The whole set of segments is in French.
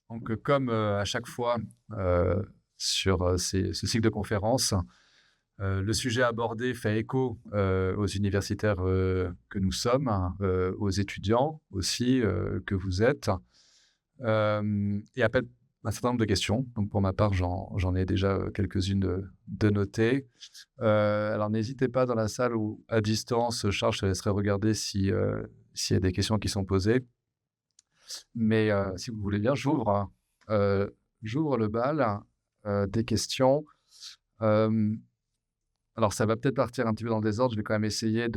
Donc, comme à chaque fois sur ce cycle de conférences, le sujet abordé fait écho aux universitaires que nous sommes, aux étudiants aussi que vous êtes, et appelle un certain nombre de questions. Donc, pour ma part, j'en ai déjà quelques-unes de notées. Alors, n'hésitez pas dans la salle ou à distance, Charles, je te laisserai regarder s'il y a des questions qui sont posées. Mais si vous voulez bien, j'ouvre le bal des questions. Alors, ça va peut-être partir un petit peu dans le désordre. Je vais quand même essayer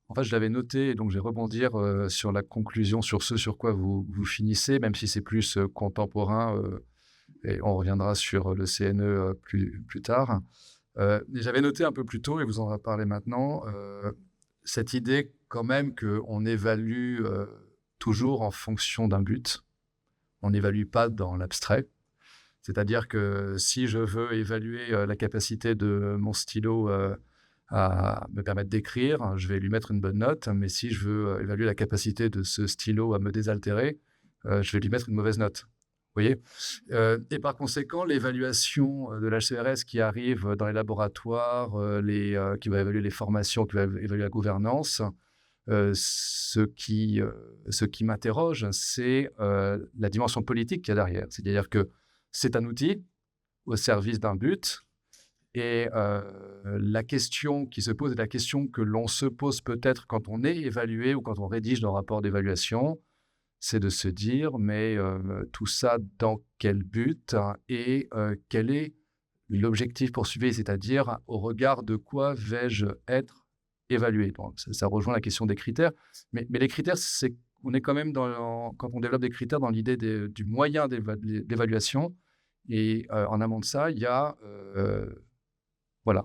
En fait, je l'avais noté, et donc je vais rebondir sur la conclusion, sur ce sur quoi vous finissez, même si c'est plus contemporain, et on reviendra sur le CNE plus tard. J'avais noté un peu plus tôt, et vous en parlez maintenant, cette idée quand même qu'on évalue toujours en fonction d'un but. On n'évalue pas dans l'abstrait. C'est-à-dire que si je veux évaluer la capacité de mon stylo à me permettre d'écrire, je vais lui mettre une bonne note. Mais si je veux évaluer la capacité de ce stylo à me désaltérer, je vais lui mettre une mauvaise note. Vous voyez ? Et par conséquent, l'évaluation de l'HCRS qui arrive dans les laboratoires, qui va évaluer les formations, qui va évaluer la gouvernance, ce qui m'interroge, c'est la dimension politique qu'il y a derrière. C'est-à-dire que c'est un outil au service d'un but, et la question qui se pose est la question que l'on se pose peut-être quand on est évalué ou quand on rédige nos rapports d'évaluation, c'est de se dire, mais tout ça dans quel but, et quel est l'objectif poursuivi, c'est-à-dire au regard de quoi vais-je être évalué. Donc, ça rejoint la question des critères, mais les critères, on est quand même quand on développe des critères dans l'idée du moyen d'évaluation, et en amont de ça, il y a voilà,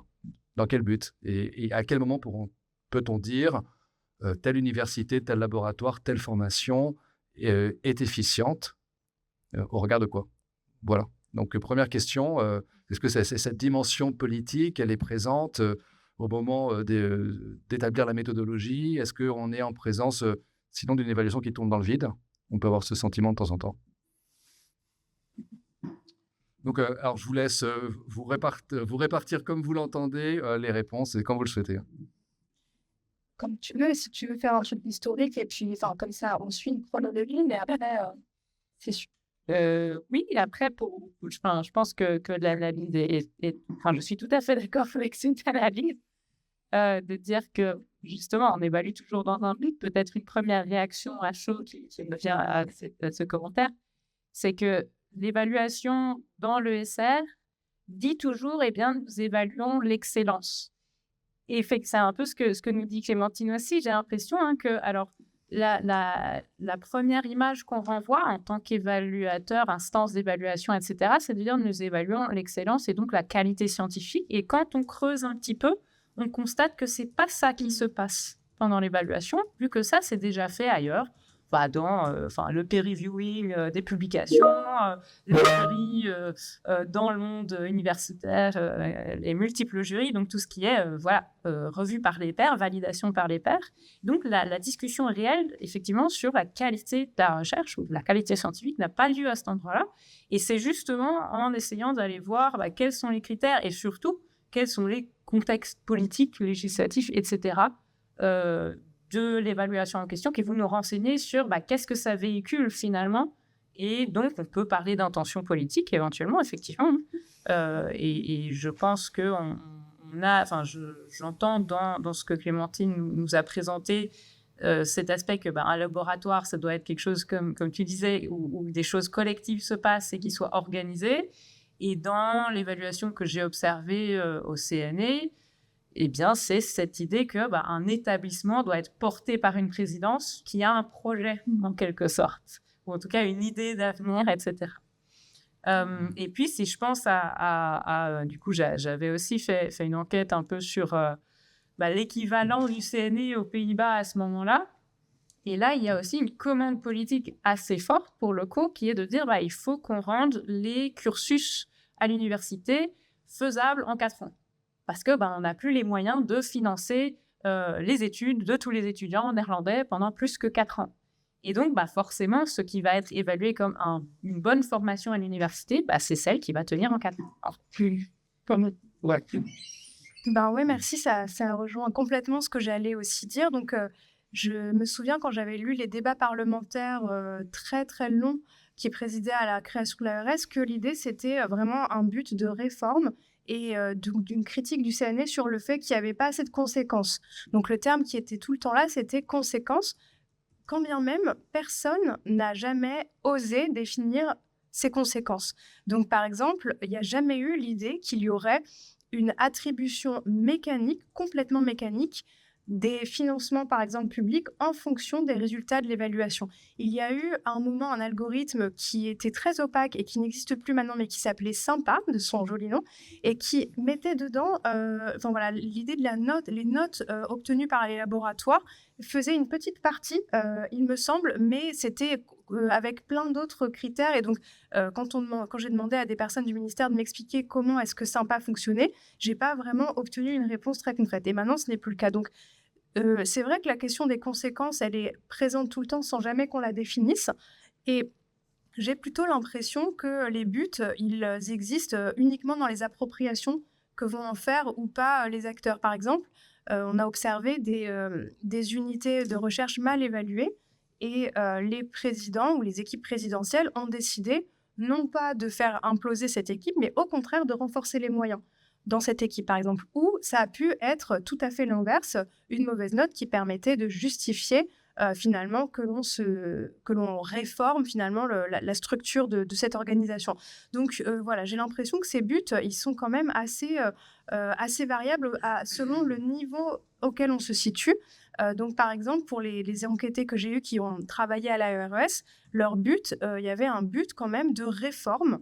dans quel but et à quel moment peut-on dire telle université, tel laboratoire, telle formation est efficiente au regard de quoi? Voilà. Donc, première question, est-ce que cette dimension politique, elle est présente au moment d'établir la méthodologie? Est-ce qu'on est en présence, sinon, d'une évaluation qui tourne dans le vide? On peut avoir ce sentiment de temps en temps. Donc, alors, je vous laisse vous répartir comme vous l'entendez les réponses, et comme vous le souhaitez. Comme tu veux, si tu veux faire un truc historique, et puis comme ça, on suit une chronologie, mais après, c'est sûr. Oui, après, je pense que l'analyse je suis tout à fait d'accord avec cette analyse, de dire que, justement, on évalue toujours dans un but. Peut-être une première réaction à chaud qui me vient à ce commentaire, c'est que l'évaluation dans l'ESR dit toujours, eh bien, nous évaluons l'excellence. Et fait que c'est un peu ce que nous dit Clémentine aussi. J'ai l'impression que, alors, la première image qu'on renvoie en tant qu'évaluateur, instance d'évaluation, etc., c'est de dire nous évaluons l'excellence et donc la qualité scientifique. Et quand on creuse un petit peu, on constate que c'est pas ça qui se passe pendant l'évaluation, vu que ça, c'est déjà fait ailleurs. Dans le peer reviewing des publications, les jurys dans le monde universitaire, les multiples jurys, donc tout ce qui est revu par les pairs, validation par les pairs. Donc la discussion réelle, effectivement, sur la qualité de la recherche ou de la qualité scientifique n'a pas lieu à cet endroit-là. Et c'est justement en essayant d'aller voir quels sont les critères et surtout quels sont les contextes politiques, législatifs, etc., de l'évaluation en question, qui vont nous renseigner sur qu'est-ce que ça véhicule finalement, et donc on peut parler d'intention politique éventuellement, effectivement, et je pense que j'entends dans ce que Clémentine nous a présenté cet aspect que un laboratoire, ça doit être quelque chose comme tu disais, où des choses collectives se passent et qui soient organisées, et dans l'évaluation que j'ai observée au CNE, eh bien, c'est cette idée que un établissement doit être porté par une présidence qui a un projet, en quelque sorte, ou en tout cas une idée d'avenir, etc. Et puis, si je pense du coup, j'avais aussi fait une enquête un peu sur l'équivalent du CNE aux Pays-Bas à ce moment-là. Et là, il y a aussi une commande politique assez forte, pour le coup, qui est de dire il faut qu'on rende les cursus à l'université faisables en 4 ans. Parce que on n'a plus les moyens de financer les études de tous les étudiants néerlandais pendant plus que 4 ans. Et donc, forcément, ce qui va être évalué comme une bonne formation à l'université, c'est celle qui va tenir en 4 ans. Ouais. Oui, merci. Ça rejoint complètement ce que j'allais aussi dire. Donc, je me souviens quand j'avais lu les débats parlementaires très, très longs qui présidaient à la création de l'ARS, que l'idée, c'était vraiment un but de réforme et d'une critique du CNE sur le fait qu'il n'y avait pas assez de conséquences. Donc, le terme qui était tout le temps là, c'était conséquences, quand bien même personne n'a jamais osé définir ces conséquences. Donc, par exemple, il n'y a jamais eu l'idée qu'il y aurait une attribution mécanique, complètement mécanique, des financements, par exemple, publics en fonction des résultats de l'évaluation. Il y a eu à un moment un algorithme qui était très opaque et qui n'existe plus maintenant, mais qui s'appelait Sympa, de son joli nom, et qui mettait dedans l'idée de la note, les notes obtenues par les laboratoires faisait une petite partie, il me semble, mais c'était avec plein d'autres critères. Et donc, quand j'ai demandé à des personnes du ministère de m'expliquer comment est-ce que Sympa fonctionnait, je n'ai pas vraiment obtenu une réponse très concrète. Et maintenant, ce n'est plus le cas. Donc, c'est vrai que la question des conséquences, elle est présente tout le temps sans jamais qu'on la définisse. Et j'ai plutôt l'impression que les buts, ils existent uniquement dans les appropriations que vont en faire ou pas les acteurs. Par exemple, on a observé des unités de recherche mal évaluées et les présidents ou les équipes présidentielles ont décidé non pas de faire imploser cette équipe, mais au contraire de renforcer les moyens dans cette équipe, par exemple, où ça a pu être tout à fait l'inverse, une mauvaise note qui permettait de justifier finalement que l'on réforme finalement la structure de cette organisation. Donc voilà, j'ai l'impression que ces buts, ils sont quand même assez variables selon le niveau auquel on se situe. Donc par exemple, pour les enquêtés que j'ai eus qui ont travaillé à l'ARS, leur but, il y avait un but quand même de réforme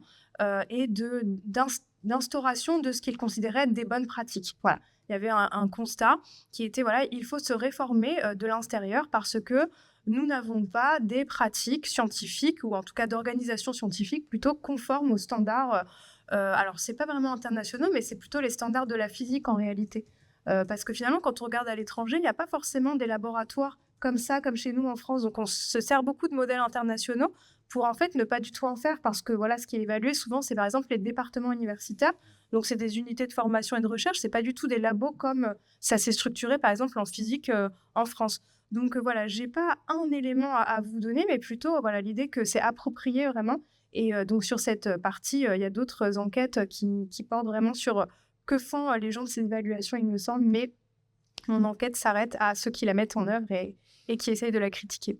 et d'instauration de ce qu'ils considéraient être des bonnes pratiques. Voilà. Il y avait un constat qui était, il faut se réformer de l'intérieur parce que nous n'avons pas des pratiques scientifiques ou en tout cas d'organisation scientifique plutôt conformes aux standards. Alors, ce n'est pas vraiment internationaux, mais c'est plutôt les standards de la physique en réalité. Parce que finalement, quand on regarde à l'étranger, il n'y a pas forcément des laboratoires comme ça, comme chez nous en France. Donc, on se sert beaucoup de modèles internationaux pour en fait ne pas du tout en faire parce que ce qui est évalué souvent, c'est par exemple les départements universitaires. Donc, c'est des unités de formation et de recherche. Ce n'est pas du tout des labos comme ça s'est structuré, par exemple, en physique en France. Donc, je n'ai pas un élément à vous donner, mais plutôt l'idée que c'est approprié vraiment. Et donc, sur cette partie, il y a d'autres enquêtes qui portent vraiment sur que font les gens de ces évaluations, il me semble. Mais mon enquête s'arrête à ceux qui la mettent en œuvre et qui essayent de la critiquer.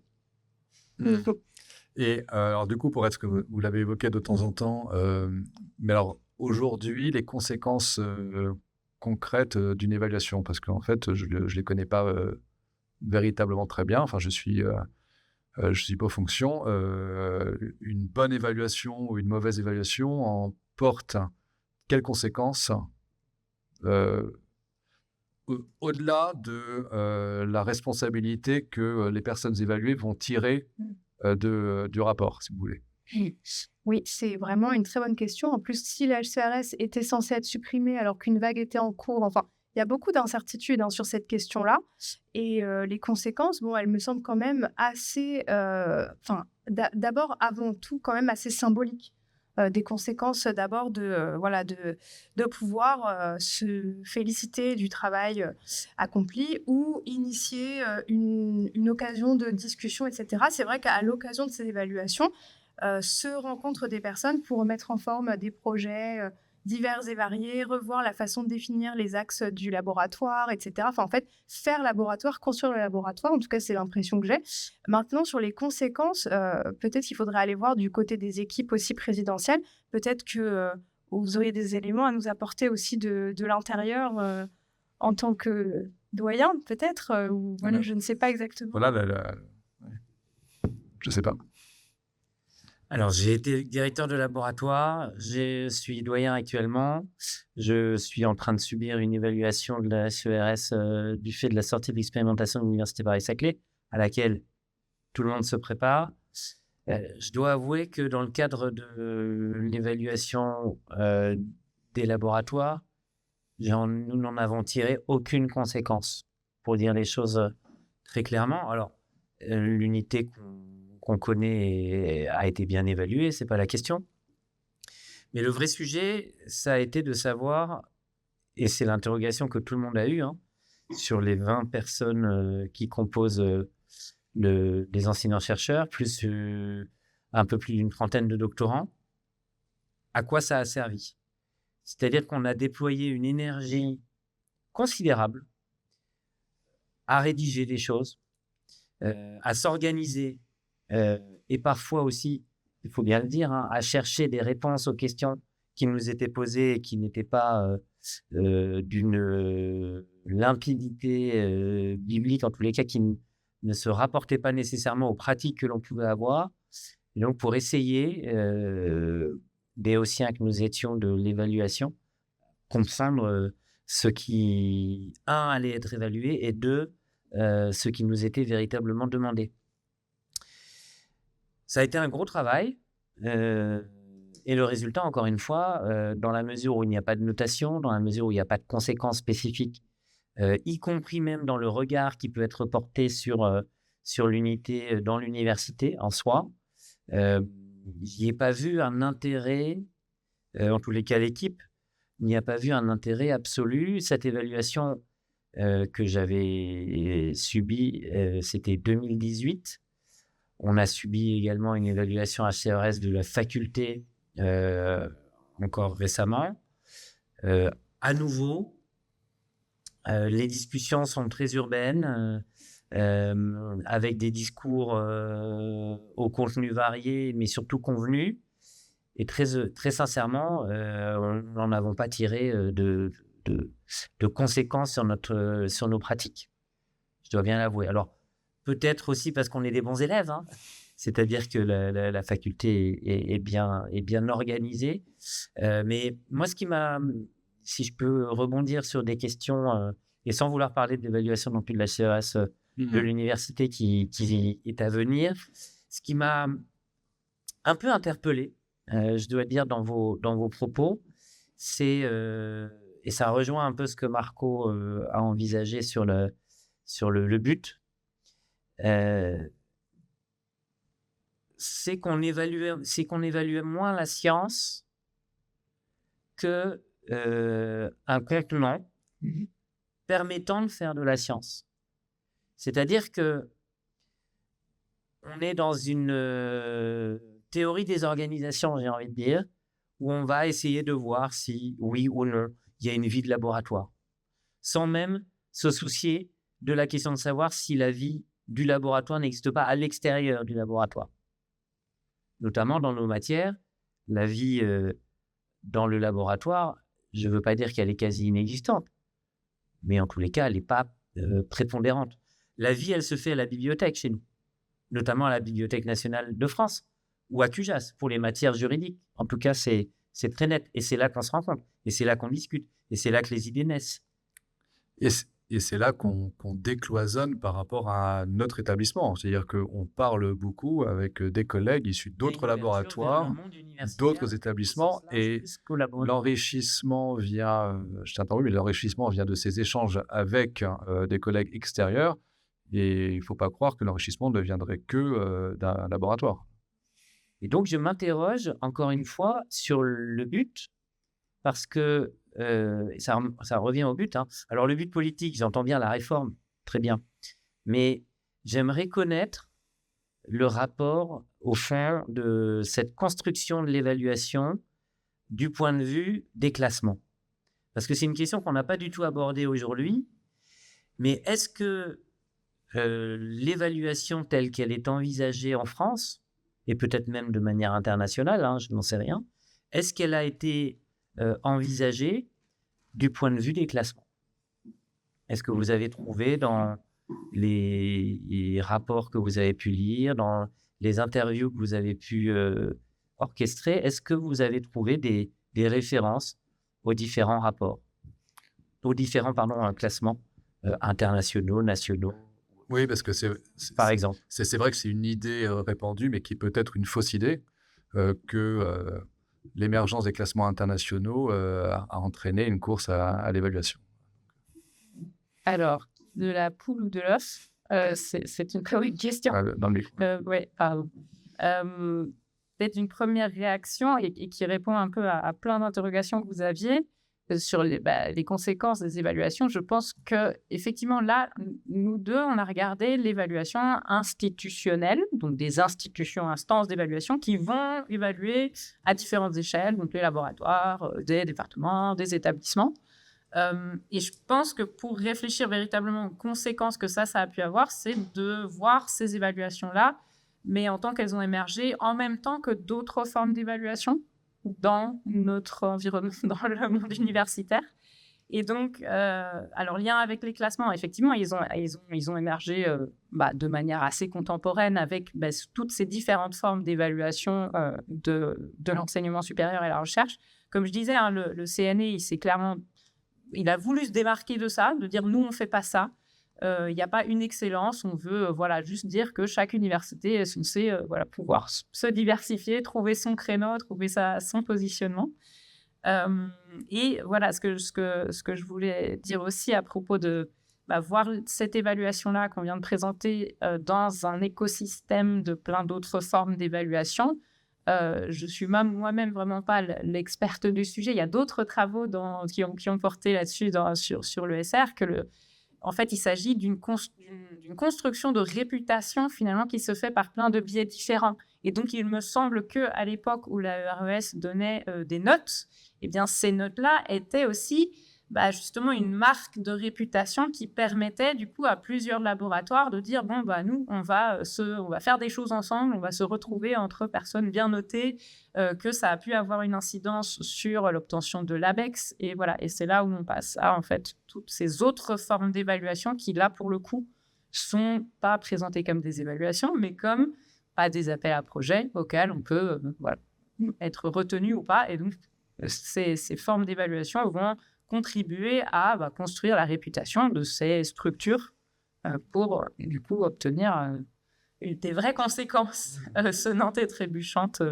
Et alors, du coup, pour être ce que vous l'avez évoqué de temps en temps, mais alors, aujourd'hui, les conséquences concrètes d'une évaluation, parce qu'en fait, je ne les connais pas véritablement très bien. Enfin, je suis pas aux fonctions. Une bonne évaluation ou une mauvaise évaluation en porte quelles conséquences au-delà de la responsabilité que les personnes évaluées vont tirer du rapport, si vous voulez. Oui, c'est vraiment une très bonne question. En plus, si la HCRS était censée être supprimée alors qu'une vague était en cours, enfin, il y a beaucoup d'incertitudes sur cette question-là. Et les conséquences, elles me semblent quand même assez... d'abord, avant tout, quand même assez symboliques. Des conséquences d'abord de pouvoir se féliciter du travail accompli ou initier une occasion de discussion, etc. C'est vrai qu'à l'occasion de ces évaluations, se rencontrent des personnes pour mettre en forme des projets divers et variés, revoir la façon de définir les axes du laboratoire, etc. Enfin, en fait, faire laboratoire, construire le laboratoire, en tout cas, c'est l'impression que j'ai. Maintenant, sur les conséquences, peut-être qu'il faudrait aller voir du côté des équipes aussi présidentielles. Peut-être que vous auriez des éléments à nous apporter aussi de l'intérieur en tant que doyen, peut-être, ou je ne sais pas exactement. Voilà, je ne sais pas. Alors, j'ai été directeur de laboratoire, je suis doyen actuellement. Je suis en train de subir une évaluation de la HCERS du fait de la sortie de l'expérimentation de l'Université Paris-Saclay, à laquelle tout le monde se prépare. Je dois avouer que dans le cadre de l'évaluation des laboratoires, nous n'en avons tiré aucune conséquence, pour dire les choses très clairement. Alors, l'unité qu'on connaît a été bien évalué, c'est pas la question. Mais le vrai sujet, ça a été de savoir, et c'est l'interrogation que tout le monde a eue, hein, sur les 20 personnes qui composent les enseignants-chercheurs, plus un peu plus d'une trentaine de doctorants, à quoi ça a servi? C'est-à-dire qu'on a déployé une énergie considérable à rédiger des choses, à s'organiser, et parfois aussi, il faut bien le dire, hein, à chercher des réponses aux questions qui nous étaient posées et qui n'étaient pas d'une limpidité biblique, en tous les cas, qui ne se rapportaient pas nécessairement aux pratiques que l'on pouvait avoir. Et donc, pour essayer, béotien que nous étions de l'évaluation, comprendre ce qui, un, allait être évalué, et deux, ce qui nous était véritablement demandé. Ça a été un gros travail, et le résultat, encore une fois, dans la mesure où il n'y a pas de notation, dans la mesure où il n'y a pas de conséquences spécifiques, y compris même dans le regard qui peut être porté sur l'unité dans l'université en soi, j'y ai pas vu un intérêt, en tous les cas l'équipe, n'y a pas vu un intérêt absolu. Cette évaluation que j'avais subie, c'était 2018. On a subi également une évaluation HCRS de la faculté encore récemment. À nouveau, les discussions sont très urbaines, avec des discours au contenu varié, mais surtout convenus. Et très sincèrement, nous n'en avons pas tiré de conséquences sur nos pratiques. Je dois bien l'avouer. Alors, peut-être aussi parce qu'on est des bons élèves, hein. C'est-à-dire que la faculté est bien organisée. Mais moi, ce qui m'a, si je peux rebondir sur des questions, et sans vouloir parler de l'évaluation non plus de la CES de l'université qui est à venir, ce qui m'a un peu interpellé, je dois dire, dans vos propos, c'est, et ça rejoint un peu ce que Marco a envisagé sur le but, c'est qu'on évaluait moins la science que un contenant permettant de faire de la science. C'est-à-dire que on est dans une théorie des organisations, j'ai envie de dire, où on va essayer de voir si, oui ou non, il y a une vie de laboratoire, sans même se soucier de la question de savoir si la vie du laboratoire n'existe pas à l'extérieur du laboratoire. Notamment dans nos matières, la vie dans le laboratoire, je ne veux pas dire qu'elle est quasi inexistante, mais en tous les cas, elle n'est pas prépondérante. La vie, elle se fait à la bibliothèque chez nous, notamment à la Bibliothèque nationale de France ou à CUJAS pour les matières juridiques. En tout cas, c'est très net. Et c'est là qu'on se rencontre, et c'est là qu'on discute, et c'est là que les idées naissent. Et c'est là qu'on décloisonne par rapport à notre établissement. C'est-à-dire qu'on parle beaucoup avec des collègues issus d'autres laboratoires, d'autres établissements, et l'enrichissement vient, je t'interromps, mais l'enrichissement vient de ces échanges avec des collègues extérieurs. Et il ne faut pas croire que l'enrichissement ne viendrait que d'un laboratoire. Et donc, je m'interroge encore une fois sur le but, parce que ça revient au but, hein. Alors, le but politique, j'entends bien la réforme, très bien. Mais j'aimerais connaître le rapport, au fond, de cette construction de l'évaluation du point de vue des classements. Parce que c'est une question qu'on n'a pas du tout abordée aujourd'hui. Mais est-ce que l'évaluation telle qu'elle est envisagée en France, et peut-être même de manière internationale, hein, je n'en sais rien, est-ce qu'elle a été envisagée du point de vue des classements? Est-ce que vous avez trouvé dans les rapports que vous avez pu lire, dans les interviews que vous avez pu orchestrer, est-ce que vous avez trouvé des références aux différents rapports, aux différents classements internationaux, nationaux? Oui, parce que par exemple. C'est vrai que c'est une idée répandue, mais qui peut être une fausse idée, que l'émergence des classements internationaux a entraîné une course à l'évaluation. Alors, de la poule ou de l'œuf, C'est une très bonne question. Dans le micro. Oui, pardon. Peut-être une première réaction et qui répond un peu à plein d'interrogations que vous aviez sur les conséquences des évaluations. Je pense qu'effectivement, là, nous deux, on a regardé l'évaluation institutionnelle, donc des institutions, instances d'évaluation qui vont évaluer à différentes échelles, donc les laboratoires, des départements, des établissements. Et je pense que pour réfléchir véritablement aux conséquences que ça a pu avoir, c'est de voir ces évaluations-là, mais en tant qu'elles ont émergé en même temps que d'autres formes d'évaluation dans notre environnement, dans le monde universitaire. Et donc, alors, lien avec les classements, effectivement, ils ont émergé de manière assez contemporaine avec toutes ces différentes formes d'évaluation de l'enseignement supérieur et la recherche. Comme je disais, hein, le CNE, il a voulu se démarquer de ça, de dire, nous, on ne fait pas ça. Il n'y a pas une excellence, on veut juste dire que chaque université est censée pouvoir se diversifier, trouver son créneau, trouver son positionnement. Et voilà, ce que je voulais dire aussi à propos de voir cette évaluation-là qu'on vient de présenter dans un écosystème de plein d'autres formes d'évaluation. Je suis moi-même vraiment pas l'experte du sujet. Il y a d'autres travaux qui ont porté là-dessus sur l'ESR en fait, il s'agit d'une construction de réputation, finalement, qui se fait par plein de biais différents. Et donc, il me semble qu'à l'époque où la ERES donnait des notes, eh bien, ces notes-là étaient aussi justement une marque de réputation qui permettait, du coup, à plusieurs laboratoires de dire, nous, on va faire des choses ensemble, on va se retrouver entre personnes bien notées, que ça a pu avoir une incidence sur l'obtention de l'ABEX. Et voilà, et c'est là où on passe à, en fait, toutes ces autres formes d'évaluation qui, là, pour le coup, sont pas présentées comme des évaluations, mais comme des appels à projets auxquels on peut être retenu ou pas. Et donc, ces formes d'évaluation vont contribuer à construire la réputation de ces structures pour, du coup, obtenir des vraies conséquences sonnantes et trébuchantes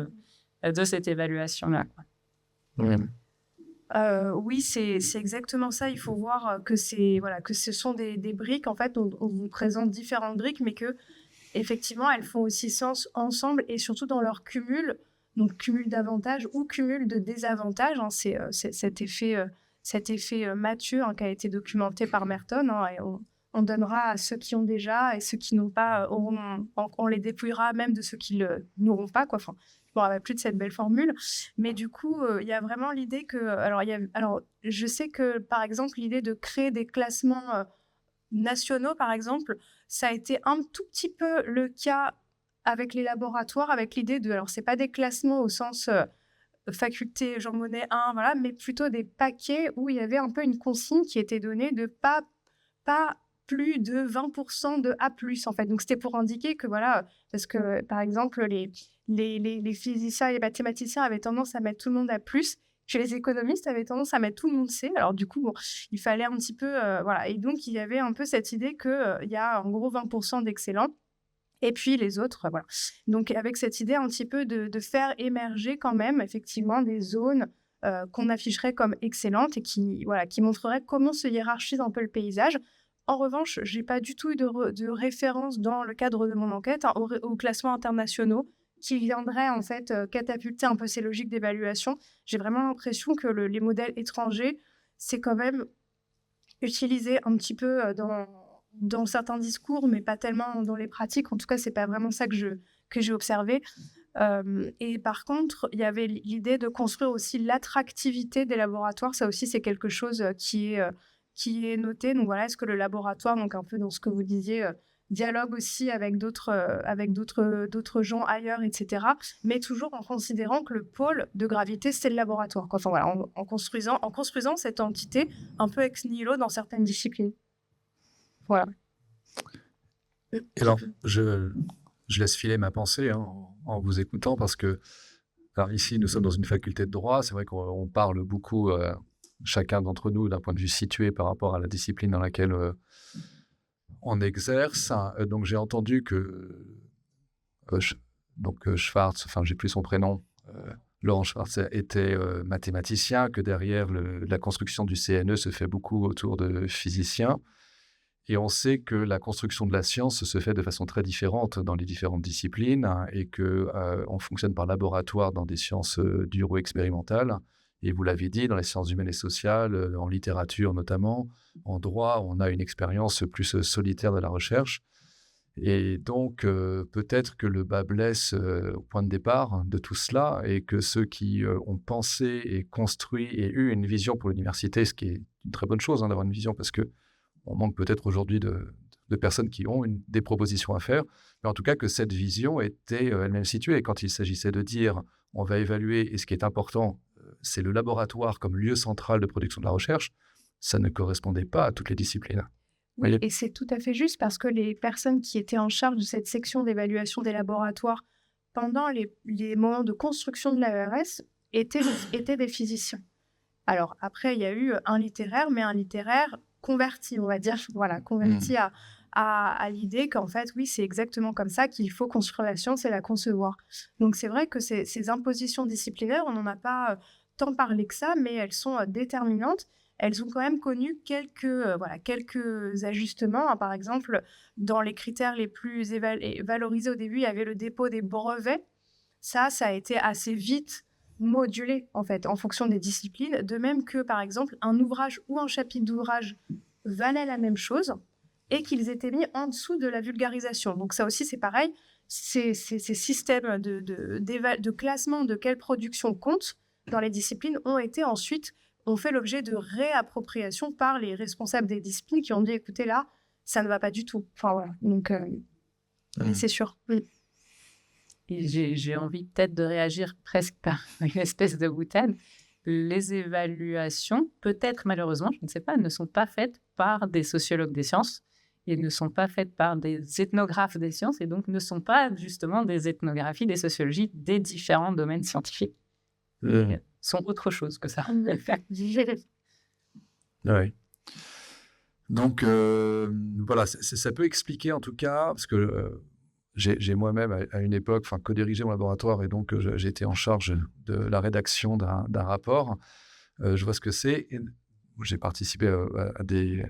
de cette évaluation-là. Oui, c'est exactement ça. Il faut voir que ce sont des briques. En fait, on vous présente différentes briques, mais que effectivement, elles font aussi sens ensemble et surtout dans leur cumul, donc cumul d'avantages ou cumul de désavantages. Hein, c'est cet effet Mathieu qui a été documenté par Merton. Hein, et on donnera à ceux qui ont déjà et ceux qui n'ont pas, on les dépouillera même de ceux qui n'auront pas, quoi. Enfin, je ne me rappelle plus de cette belle formule. Mais du coup, il y a vraiment l'idée que... Alors, je sais que, par exemple, l'idée de créer des classements nationaux, par exemple, ça a été un tout petit peu le cas avec les laboratoires, avec l'idée de... Alors, ce n'est pas des classements au sens... faculté Jean Monnet 1, voilà, mais plutôt des paquets où il y avait un peu une consigne qui était donnée de pas plus de 20% de A+, en fait. Donc, c'était pour indiquer que, parce que, par exemple, les physiciens et les mathématiciens avaient tendance à mettre tout le monde A+, que les économistes avaient tendance à mettre tout le monde C. Alors, du coup, il fallait un petit peu... Et donc, il y avait un peu cette idée qu'il y a en gros 20% d'excellents. Et puis les autres, voilà. Donc, avec cette idée un petit peu de faire émerger quand même, effectivement, des zones qu'on afficherait comme excellentes et qui montreraient comment se hiérarchise un peu le paysage. En revanche, je n'ai pas du tout eu de référence dans le cadre de mon enquête aux classements internationaux qui viendraient en fait catapulter un peu ces logiques d'évaluation. J'ai vraiment l'impression que les modèles étrangers, c'est quand même utilisé un petit peu dans certains discours, mais pas tellement dans les pratiques. En tout cas, ce n'est pas vraiment ça que j'ai observé. Et par contre, il y avait l'idée de construire aussi l'attractivité des laboratoires. Ça aussi, c'est quelque chose qui est noté. Donc voilà, est-ce que le laboratoire, donc un peu dans ce que vous disiez, dialogue aussi avec d'autres gens ailleurs, etc. Mais toujours en considérant que le pôle de gravité, c'est le laboratoire, quoi. Enfin voilà, en construisant cette entité un peu ex nihilo dans certaines disciplines. Voilà. Et alors, je laisse filer ma pensée en vous écoutant parce que, alors ici, nous sommes dans une faculté de droit. C'est vrai qu'on parle beaucoup, chacun d'entre nous, d'un point de vue situé par rapport à la discipline dans laquelle on exerce. Donc, j'ai entendu que Schwartz, enfin, j'ai plus son prénom, Laurent Schwartz était mathématicien, que derrière la construction du CNE se fait beaucoup autour de physiciens. Et on sait que la construction de la science se fait de façon très différente dans les différentes disciplines et qu'on fonctionne par laboratoire dans des sciences dures ou expérimentales. Et vous l'avez dit, dans les sciences humaines et sociales, en littérature notamment, en droit, on a une expérience plus solitaire de la recherche. Et donc, peut-être que le bât blesse au point de départ de tout cela et que ceux qui ont pensé et construit et eu une vision pour l'université, ce qui est une très bonne chose d'avoir une vision parce qu'on manque peut-être aujourd'hui de personnes qui ont des propositions à faire, mais en tout cas que cette vision était elle-même située. Et quand il s'agissait de dire on va évaluer, et ce qui est important, c'est le laboratoire comme lieu central de production de la recherche, ça ne correspondait pas à toutes les disciplines. Oui, et c'est tout à fait juste parce que les personnes qui étaient en charge de cette section d'évaluation des laboratoires pendant les moments de construction de l'AERS étaient des physiciens. Alors après, il y a eu un littéraire, mais un littéraire converti, on va dire, voilà, converti à l'idée qu'en fait, oui, c'est exactement comme ça qu'il faut construire la science et la concevoir. Donc c'est vrai que ces impositions disciplinaires, on n'en a pas tant parlé que ça, mais elles sont déterminantes. Elles ont quand même connu quelques ajustements. Hein. Par exemple, dans les critères les plus valorisés au début, il y avait le dépôt des brevets. Ça a été assez vite modulé, en fait, en fonction des disciplines. De même que, par exemple, un ouvrage ou un chapitre d'ouvrage valait la même chose et qu'ils étaient mis en dessous de la vulgarisation. Donc ça aussi, c'est pareil. Ces systèmes de classement de quelle production compte dans les disciplines ont fait l'objet de réappropriation par les responsables des disciplines qui ont dit, écoutez, là, ça ne va pas du tout. Enfin, voilà. Donc, c'est sûr. Oui. Et j'ai envie peut-être de réagir presque par une espèce de boutade. Les évaluations, peut-être malheureusement, je ne sais pas, ne sont pas faites par des sociologues des sciences et ne sont pas faites par des ethnographes des sciences et donc ne sont pas justement des ethnographies, des sociologies des différents domaines scientifiques. Sont autre chose que ça. Oui. Donc, voilà, ça peut expliquer en tout cas, parce que j'ai moi-même à une époque co-dirigé mon laboratoire et donc j'ai été en charge de la rédaction d'un rapport. Je vois ce que c'est. Et j'ai participé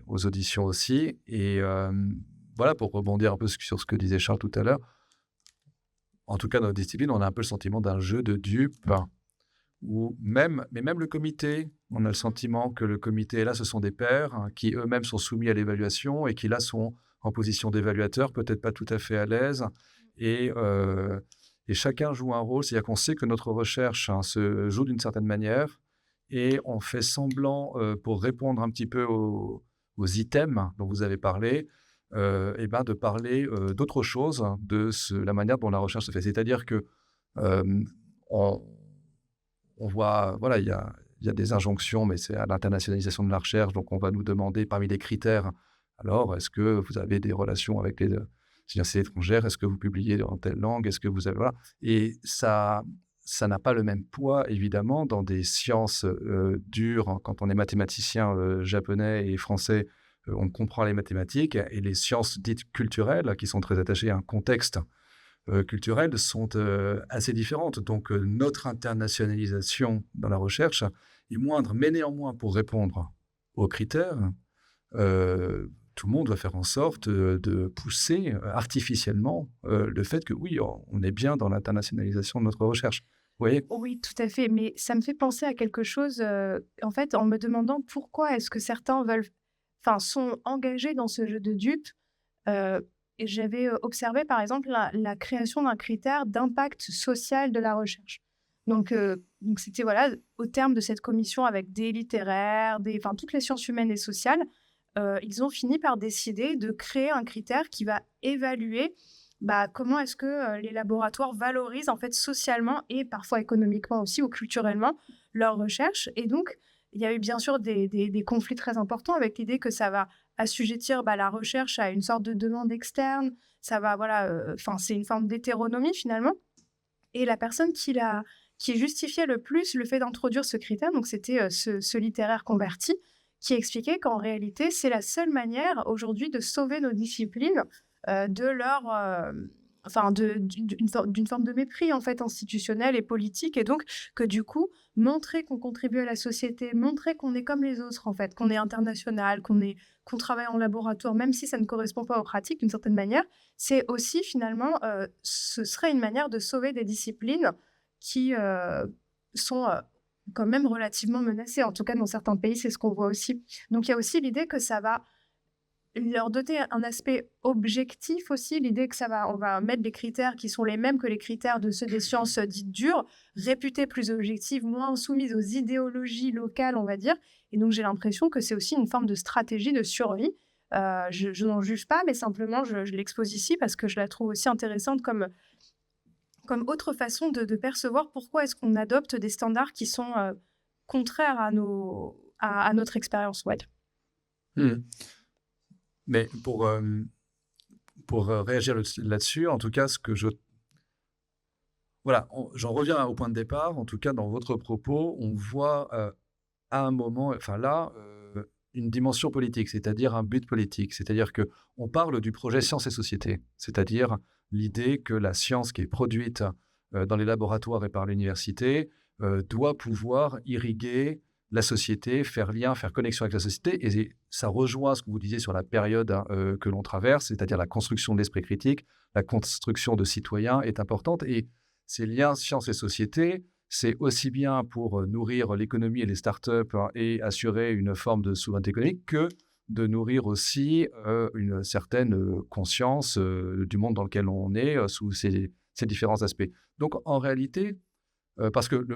aux auditions aussi. Et voilà, pour rebondir un peu sur ce que disait Charles tout à l'heure, en tout cas dans notre discipline, on a un peu le sentiment d'un jeu de dupes. Mais même le comité, on a le sentiment que le comité, là, ce sont des pairs qui eux-mêmes sont soumis à l'évaluation et qui, là, sont en position d'évaluateur, peut-être pas tout à fait à l'aise. Et chacun joue un rôle, c'est-à-dire qu'on sait que notre recherche se joue d'une certaine manière et on fait semblant, pour répondre un petit peu aux items dont vous avez parlé, de parler d'autre chose, la manière dont la recherche se fait. C'est-à-dire que on voit, voilà, il y a des injonctions, mais c'est à l'internationalisation de la recherche, donc on va nous demander parmi les critères, alors, est-ce que vous avez des relations avec les universités étrangères? Est-ce que vous publiez en telle langue? Est-ce que vous avez... Voilà. Et ça n'a pas le même poids, évidemment, dans des sciences dures. Quand on est mathématicien japonais et français, on comprend les mathématiques, et les sciences dites culturelles, qui sont très attachées à un contexte culturelles sont assez différentes. Donc, notre internationalisation dans la recherche est moindre. Mais néanmoins, pour répondre aux critères, tout le monde va faire en sorte de pousser artificiellement le fait que, oui, on est bien dans l'internationalisation de notre recherche. Vous voyez ? Oui, tout à fait. Mais ça me fait penser à quelque chose, en fait, en me demandant pourquoi est-ce que certains sont engagés dans ce jeu de dupes. Et j'avais observé, par exemple, la création d'un critère d'impact social de la recherche. Donc c'était au terme de cette commission avec des littéraires, toutes les sciences humaines et sociales, ils ont fini par décider de créer un critère qui va évaluer comment est-ce que les laboratoires valorisent en fait socialement et parfois économiquement aussi ou culturellement leur recherche. Et donc, il y a eu bien sûr des conflits très importants avec l'idée que ça va assujettir la recherche à une sorte de demande externe. Ça va, c'est une forme d'hétéronomie finalement. Et la personne qui justifiait le plus le fait d'introduire ce critère, donc c'était ce littéraire converti, qui expliquait qu'en réalité, c'est la seule manière aujourd'hui de sauver nos disciplines de d'une forme de mépris en fait institutionnel et politique, et donc que du coup montrer qu'on contribue à la société, montrer qu'on est comme les autres en fait, qu'on est international, qu'on travaille en laboratoire, même si ça ne correspond pas aux pratiques d'une certaine manière, c'est aussi finalement ce serait une manière de sauver des disciplines qui sont quand même relativement menacées. En tout cas dans certains pays, c'est ce qu'on voit aussi. Donc il y a aussi l'idée que ça va leur doter un aspect objectif aussi, l'idée que on va mettre des critères qui sont les mêmes que les critères de ceux des sciences dites dures, réputées plus objectives, moins soumises aux idéologies locales, on va dire. Et donc j'ai l'impression que c'est aussi une forme de stratégie de survie. Je n'en juge pas, mais simplement je l'expose ici parce que je la trouve aussi intéressante comme autre façon de percevoir pourquoi est-ce qu'on adopte des standards qui sont contraires à notre expérience. Ouais. Mais pour réagir là-dessus, en tout cas, voilà, j'en reviens au point de départ. En tout cas, dans votre propos, on voit à un moment, enfin là, une dimension politique, c'est-à-dire un but politique. C'est-à-dire qu'on parle du projet sciences et société, c'est-à-dire l'idée que la science qui est produite dans les laboratoires et par l'université doit pouvoir irriguer la société, faire lien, faire connexion avec la société. Et ça rejoint ce que vous disiez sur la période que l'on traverse, c'est-à-dire la construction de l'esprit critique, la construction de citoyens est importante. Et ces liens sciences et société, c'est aussi bien pour nourrir l'économie et les startups et assurer une forme de souveraineté économique que de nourrir aussi une certaine conscience du monde dans lequel on est sous ces différents aspects. Donc, en réalité, parce que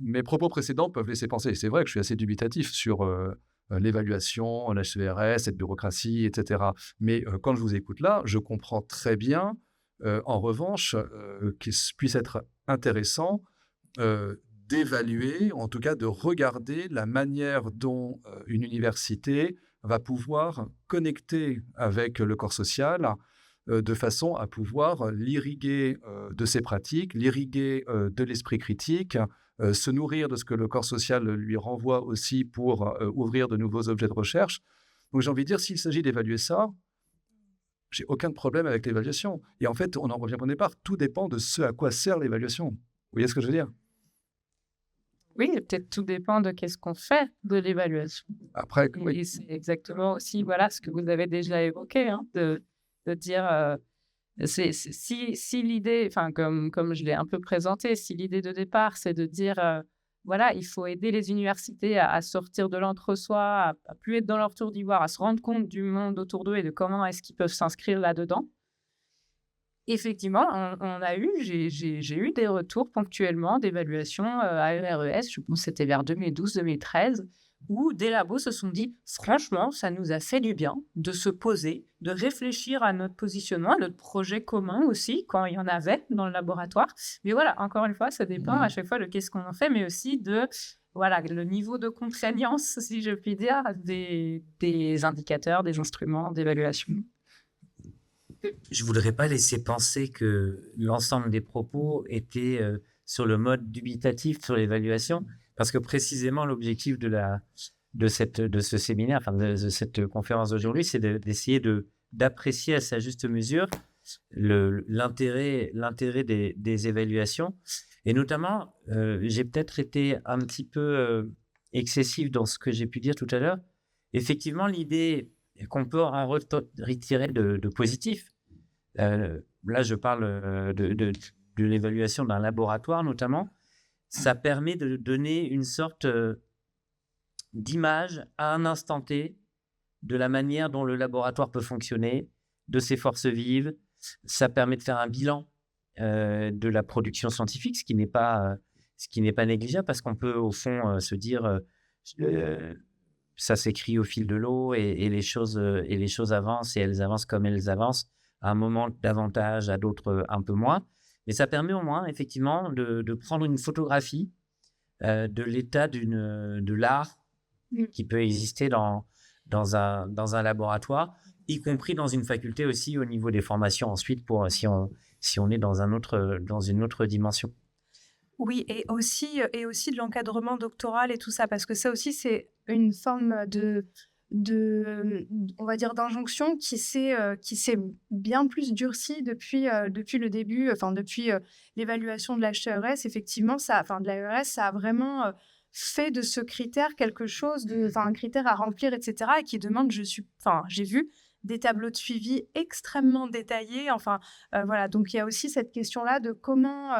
mes propos précédents peuvent laisser penser, et c'est vrai que je suis assez dubitatif sur l'évaluation, l'HCRS, cette bureaucratie, etc. Mais quand je vous écoute là, je comprends très bien, en revanche, qu'il puisse être intéressant d'évaluer, en tout cas de regarder la manière dont une université va pouvoir connecter avec le corps social de façon à pouvoir l'irriguer de ses pratiques, l'irriguer de l'esprit critique, se nourrir de ce que le corps social lui renvoie aussi pour ouvrir de nouveaux objets de recherche. Donc j'ai envie de dire, s'il s'agit d'évaluer ça, j'ai aucun problème avec l'évaluation. Et en fait, on en revient au départ, tout dépend de ce à quoi sert l'évaluation. Vous voyez ce que je veux dire ? Oui, peut-être tout dépend de qu'est-ce qu'on fait de l'évaluation. Après, et c'est exactement aussi voilà, ce que vous avez déjà évoqué, hein, de dire, si l'idée, comme je l'ai un peu présenté, si l'idée de départ, c'est de dire, voilà, il faut aider les universités à sortir de l'entre-soi, à plus être dans leur tour d'ivoire, à se rendre compte du monde autour d'eux et de comment est-ce qu'ils peuvent s'inscrire là-dedans. Effectivement, j'ai eu des retours ponctuellement d'évaluation à ERES, je pense que c'était vers 2012-2013, où des labos se sont dit, franchement, ça nous a fait du bien de se poser, de réfléchir à notre positionnement, à notre projet commun aussi, quand il y en avait dans le laboratoire. Mais voilà, encore une fois, ça dépend à chaque fois de qu'est-ce qu'on en fait, mais aussi de voilà, le niveau de contraignance, si je puis dire, des indicateurs, des instruments d'évaluation. Je ne voudrais pas laisser penser que l'ensemble des propos étaient sur le mode dubitatif sur l'évaluation, parce que précisément l'objectif de ce séminaire, de cette conférence d'aujourd'hui, c'est d'essayer d'apprécier à sa juste mesure l'intérêt des évaluations. Et notamment, j'ai peut-être été un petit peu excessif dans ce que j'ai pu dire tout à l'heure. Effectivement, l'idée qu'on peut en retirer de positif, là je parle de l'évaluation d'un laboratoire notamment, ça permet de donner une sorte d'image à un instant T de la manière dont le laboratoire peut fonctionner, de ses forces vives. Ça permet de faire un bilan de la production scientifique, ce qui n'est pas négligeable, parce qu'on peut au fond se dire ça s'écrit au fil de l'eau et les choses avancent, et elles avancent comme elles avancent, à un moment davantage, à d'autres un peu moins. Mais ça permet au moins, effectivement, de prendre une photographie de l'état de l'art qui peut exister dans un laboratoire, y compris dans une faculté aussi, au niveau des formations ensuite, pour si on est dans une autre dimension. Oui, et aussi de l'encadrement doctoral et tout ça, parce que ça aussi, c'est une forme on va dire, d'injonction qui s'est bien plus durcie depuis le début, enfin depuis l'évaluation de l'HCERES. Effectivement, de l'AERS, ça a vraiment fait de ce critère quelque chose, un critère à remplir, etc. Et qui demande, j'ai vu des tableaux de suivi extrêmement détaillés. Voilà. Donc il y a aussi cette question-là de comment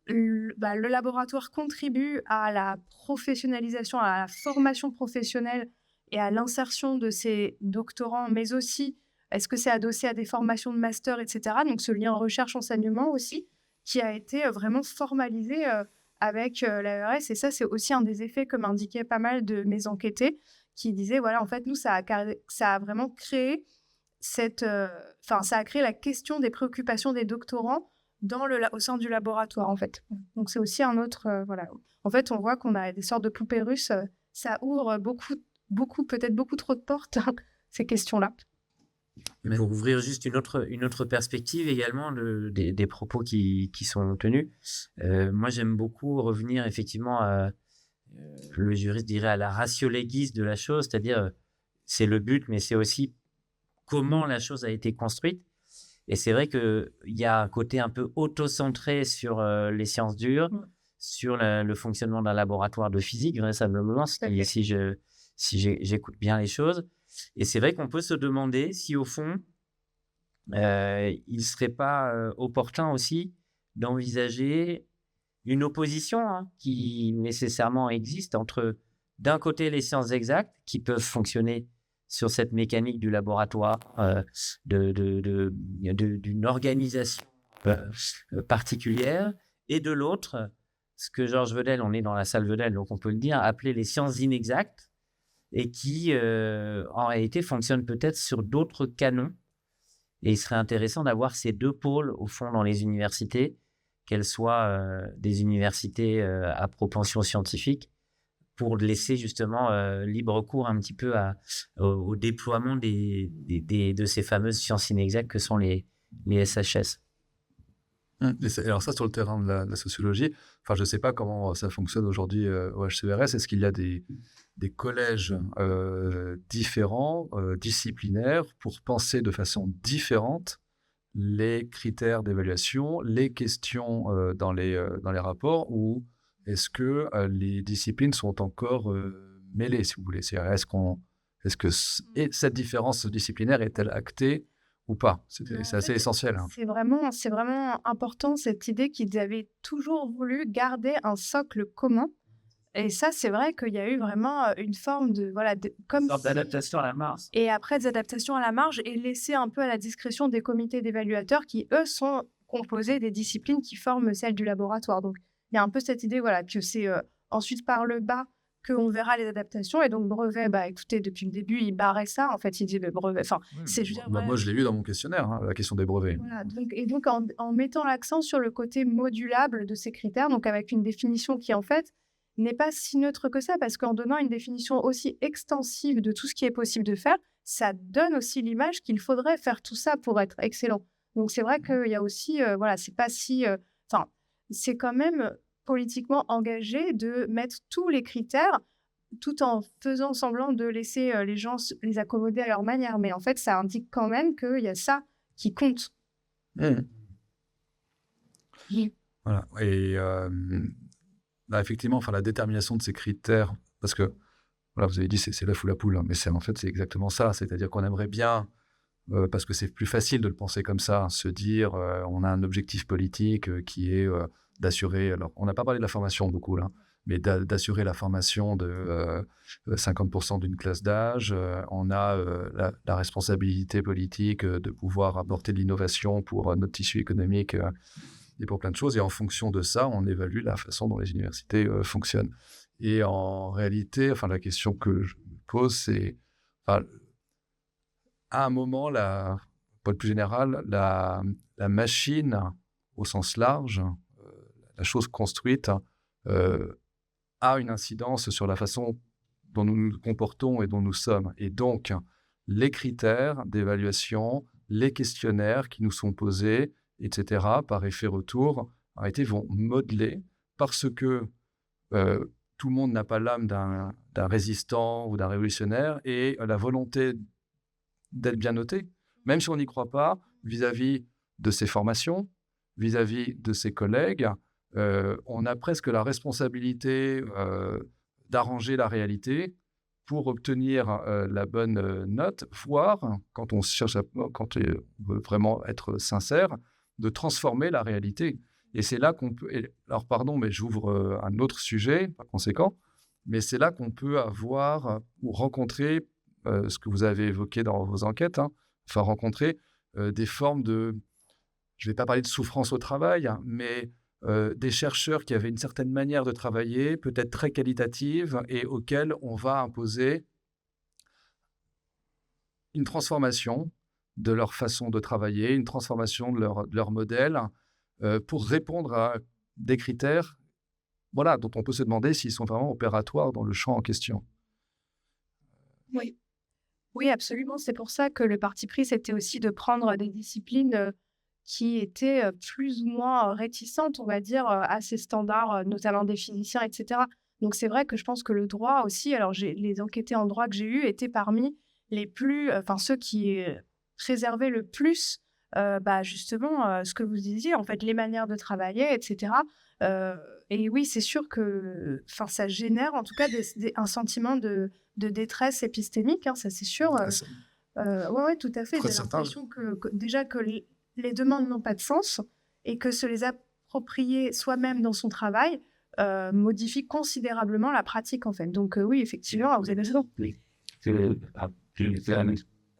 le laboratoire contribue à la professionnalisation, à la formation professionnelle et à l'insertion de ces doctorants, mais aussi, est-ce que c'est adossé à des formations de master, etc. Donc, ce lien recherche-enseignement aussi, qui a été vraiment formalisé avec l'AERS. Et ça, c'est aussi un des effets, comme indiquaient pas mal de mes enquêtés, qui disaient, voilà, en fait, nous, ça a vraiment créé ça a créé la question des préoccupations des doctorants au sein du laboratoire, en fait. Donc, c'est aussi un autre... voilà. En fait, on voit qu'on a des sortes de poupées russes. Ça ouvre peut-être beaucoup trop de portes, ces questions-là. Pour ouvrir juste une autre perspective également des propos qui sont tenus, moi, j'aime beaucoup revenir effectivement à, le juriste dirait, à la ratio legis de la chose, c'est-à-dire, c'est le but, mais c'est aussi comment la chose a été construite. Et c'est vrai qu'il y a un côté un peu auto-centré sur les sciences dures, sur le fonctionnement d'un laboratoire de physique, vraisemblablement, si j'écoute bien les choses. Et c'est vrai qu'on peut se demander si, au fond, il ne serait pas opportun aussi d'envisager une opposition qui nécessairement existe entre, d'un côté, les sciences exactes qui peuvent fonctionner sur cette mécanique du laboratoire, d'une organisation particulière, et de l'autre, ce que Georges Vedel, on est dans la salle Vedel, donc on peut le dire, appelait les sciences inexactes, et qui, en réalité, fonctionnent peut-être sur d'autres canons. Et il serait intéressant d'avoir ces deux pôles, au fond, dans les universités, qu'elles soient des universités à propension scientifique, pour laisser justement libre cours un petit peu au déploiement de ces fameuses sciences inexactes que sont les SHS. Alors ça, sur le terrain de la sociologie, je ne sais pas comment ça fonctionne aujourd'hui au HCERS. Est-ce qu'il y a des collèges différents, disciplinaires, pour penser de façon différente les critères d'évaluation, les questions dans les rapports, ou est-ce que les disciplines sont encore mêlées, si vous voulez? Est-ce que cette différence disciplinaire est-elle actée ou pas? C'est assez essentiel. C'est vraiment important, cette idée qu'ils avaient toujours voulu garder un socle commun. Et ça, c'est vrai qu'il y a eu vraiment une forme de... Une sorte d'adaptation à la marge. Et après, des adaptations à la marge, et laisser un peu à la discrétion des comités d'évaluateurs qui, eux, sont composés des disciplines qui forment celles du laboratoire. Donc, il y a un peu cette idée que c'est ensuite par le bas qu'on verra les adaptations. Et donc, brevet, écoutez, depuis le début, il barrait ça. En fait, il dit le brevet... Moi, je l'ai vu dans mon questionnaire, la question des brevets. Voilà, donc en mettant l'accent sur le côté modulable de ces critères, donc avec une définition qui, en fait, n'est pas si neutre que ça, parce qu'en donnant une définition aussi extensive de tout ce qui est possible de faire, ça donne aussi l'image qu'il faudrait faire tout ça pour être excellent. Donc, c'est vrai qu'il y a aussi... c'est pas si... c'est quand même politiquement engagé de mettre tous les critères tout en faisant semblant de laisser les gens les accommoder à leur manière. Mais en fait, ça indique quand même qu'il y a ça qui compte. Voilà. Et effectivement, la détermination de ces critères, parce que vous avez dit c'est l'œuf ou la poule, mais c'est exactement ça. C'est-à-dire qu'on aimerait bien, parce que c'est plus facile de le penser comme ça, se dire on a un objectif politique qui est d'assurer, alors on n'a pas parlé de la formation beaucoup là, mais d'assurer la formation de 50% d'une classe d'âge. On a la responsabilité politique de pouvoir apporter de l'innovation pour notre tissu économique et pour plein de choses. Et en fonction de ça, on évalue la façon dont les universités fonctionnent. Et en réalité, la question que je me pose, c'est, à un moment, pour être plus général, la machine, au sens large, la chose construite, a une incidence sur la façon dont nous nous comportons et dont nous sommes. Et donc, les critères d'évaluation, les questionnaires qui nous sont posés, etc., par effet retour, en réalité, vont modeler, parce que tout le monde n'a pas l'âme d'un résistant ou d'un révolutionnaire, et la volonté d'être bien noté, même si on n'y croit pas, vis-à-vis de ses formations, vis-à-vis de ses collègues, on a presque la responsabilité d'arranger la réalité pour obtenir la bonne note, voire, quand on veut vraiment être sincère, de transformer la réalité. Et c'est là qu'on peut... Alors, pardon, mais j'ouvre un autre sujet, par conséquent, mais c'est là qu'on peut avoir ou rencontrer ce que vous avez évoqué dans vos enquêtes, rencontrer des formes de... Je ne vais pas parler de souffrance au travail, mais des chercheurs qui avaient une certaine manière de travailler, peut-être très qualitative, et auxquels on va imposer une transformation de leur façon de travailler, une transformation de leur modèle, pour répondre à des critères dont on peut se demander s'ils sont vraiment opératoires dans le champ en question. Oui, absolument. C'est pour ça que le parti pris, c'était aussi de prendre des disciplines qui étaient plus ou moins réticentes, on va dire, à ces standards, notamment des physiciens, etc. Donc, c'est vrai que je pense que le droit aussi, alors les enquêtés en droit que j'ai eus étaient parmi les plus, ceux qui préservaient le plus, justement, ce que vous disiez, en fait, les manières de travailler, etc. Et oui, c'est sûr que ça génère en tout cas un sentiment de détresse épistémique, ça c'est sûr. Oui, tout à fait. J'ai l'impression que déjà que les demandes n'ont pas de sens et que se les approprier soi-même dans son travail modifie considérablement la pratique, en fait. Donc oui, effectivement, vous avez raison. Oui.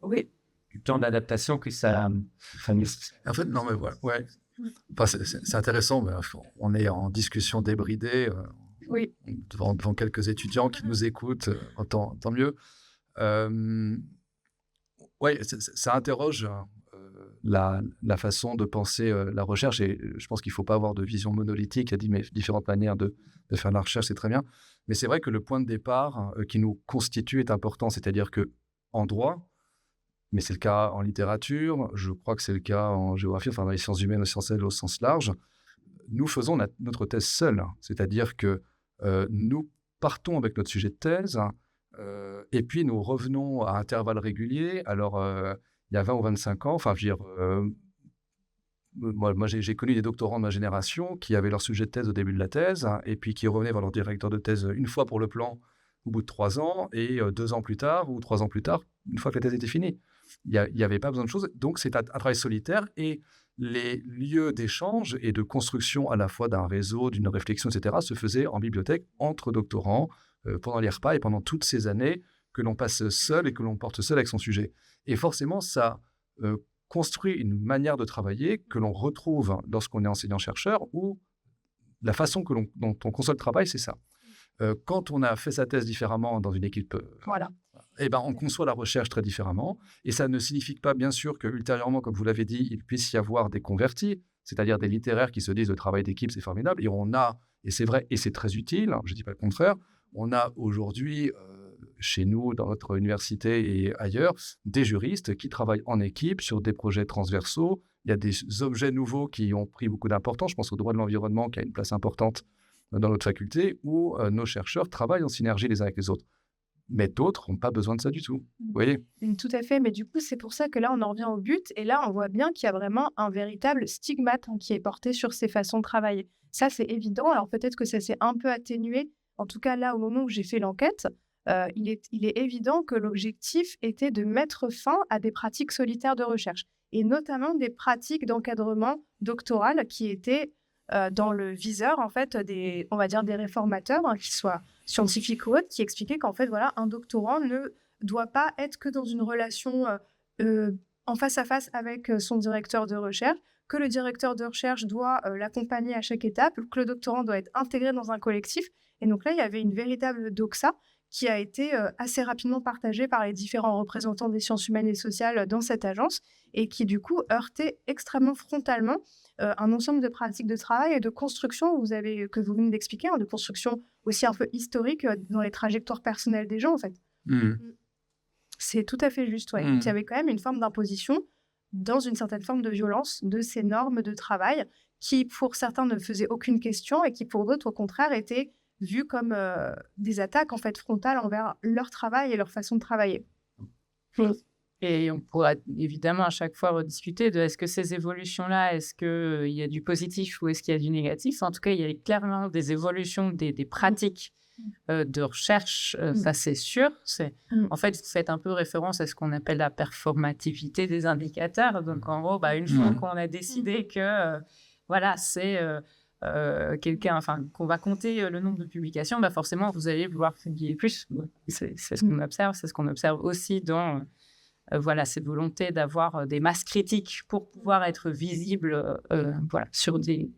Oui. Du temps d'adaptation que ça... En fait, non, mais voilà. Ouais. C'est intéressant, mais on est en discussion débridée devant quelques étudiants qui nous écoutent, tant mieux. Ça interroge la façon de penser la recherche, et je pense qu'il ne faut pas avoir de vision monolithique. Il y a différentes manières de faire la recherche, c'est très bien. Mais c'est vrai que le point de départ qui nous constitue est important, c'est-à-dire qu'en droit, mais c'est le cas en littérature, je crois que c'est le cas en géographie, dans les sciences humaines, aux sciences au sens large, nous faisons notre thèse seuls. C'est-à-dire que nous partons avec notre sujet de thèse, et puis nous revenons à intervalles réguliers. Alors, il y a 20 ou 25 ans, moi j'ai connu des doctorants de ma génération qui avaient leur sujet de thèse au début de la thèse, et puis qui revenaient voir leur directeur de thèse une fois pour le plan au bout de 3 ans, et 2 ans plus tard ou 3 ans plus tard, une fois que la thèse était finie. Il n'y avait pas besoin de choses. Donc, c'est un travail solitaire, et les lieux d'échange et de construction à la fois d'un réseau, d'une réflexion, etc., se faisaient en bibliothèque entre doctorants, pendant les repas et pendant toutes ces années que l'on passe seul et que l'on porte seul avec son sujet. Et forcément, ça construit une manière de travailler que l'on retrouve lorsqu'on est enseignant-chercheur, où la façon dont on conçoit le travail, c'est ça. Quand on a fait sa thèse différemment dans une équipe, on conçoit la recherche très différemment. Et ça ne signifie pas, bien sûr, qu'ultérieurement, comme vous l'avez dit, il puisse y avoir des convertis, c'est-à-dire des littéraires qui se disent le travail d'équipe, c'est formidable. Et c'est vrai, et c'est très utile, je ne dis pas le contraire, on a aujourd'hui, chez nous, dans notre université et ailleurs, des juristes qui travaillent en équipe sur des projets transversaux. Il y a des objets nouveaux qui ont pris beaucoup d'importance. Je pense au droit de l'environnement qui a une place importante dans notre faculté, où nos chercheurs travaillent en synergie les uns avec les autres. Mais d'autres n'ont pas besoin de ça du tout. Vous voyez ? Tout à fait, mais du coup, c'est pour ça que là, on en revient au but. Et là, on voit bien qu'il y a vraiment un véritable stigmate qui est porté sur ces façons de travailler. Ça, c'est évident. Alors peut-être que ça s'est un peu atténué. En tout cas, là, au moment où j'ai fait l'enquête, il est évident que l'objectif était de mettre fin à des pratiques solitaires de recherche, et notamment des pratiques d'encadrement doctoral qui étaient dans le viseur, en fait, on va dire des réformateurs, qu'ils soient scientifiques ou autres, qui expliquaient qu'en fait, voilà, un doctorant ne doit pas être que dans une relation en face à face avec son directeur de recherche, que le directeur de recherche doit l'accompagner à chaque étape, que le doctorant doit être intégré dans un collectif. Et donc là, il y avait une véritable doxa qui a été assez rapidement partagée par les différents représentants des sciences humaines et sociales dans cette agence, et qui, du coup, heurtait extrêmement frontalement un ensemble de pratiques de travail et de construction que vous venez d'expliquer, de construction aussi un peu historique dans les trajectoires personnelles des gens, en fait. C'est tout à fait juste, Il y avait quand même une forme d'imposition dans une certaine forme de violence de ces normes de travail qui, pour certains, ne faisaient aucune question, et qui, pour d'autres, au contraire, étaient vues comme des attaques en fait frontales envers leur travail et leur façon de travailler. Et on pourra évidemment à chaque fois rediscuter de est-ce que ces évolutions-là, est-ce qu'il y a du positif ou est-ce qu'il y a du négatif. En tout cas, il y a clairement des évolutions, des pratiques de recherche, ça c'est sûr. En fait, vous faites un peu référence à ce qu'on appelle la performativité des indicateurs. Donc en gros, une fois qu'on a décidé que voilà, c'est qu'on va compter le nombre de publications, forcément vous allez vouloir publier plus. C'est ce qu'on observe, c'est ce qu'on observe aussi dans voilà, cette volonté d'avoir des masses critiques pour pouvoir être visible voilà, sur des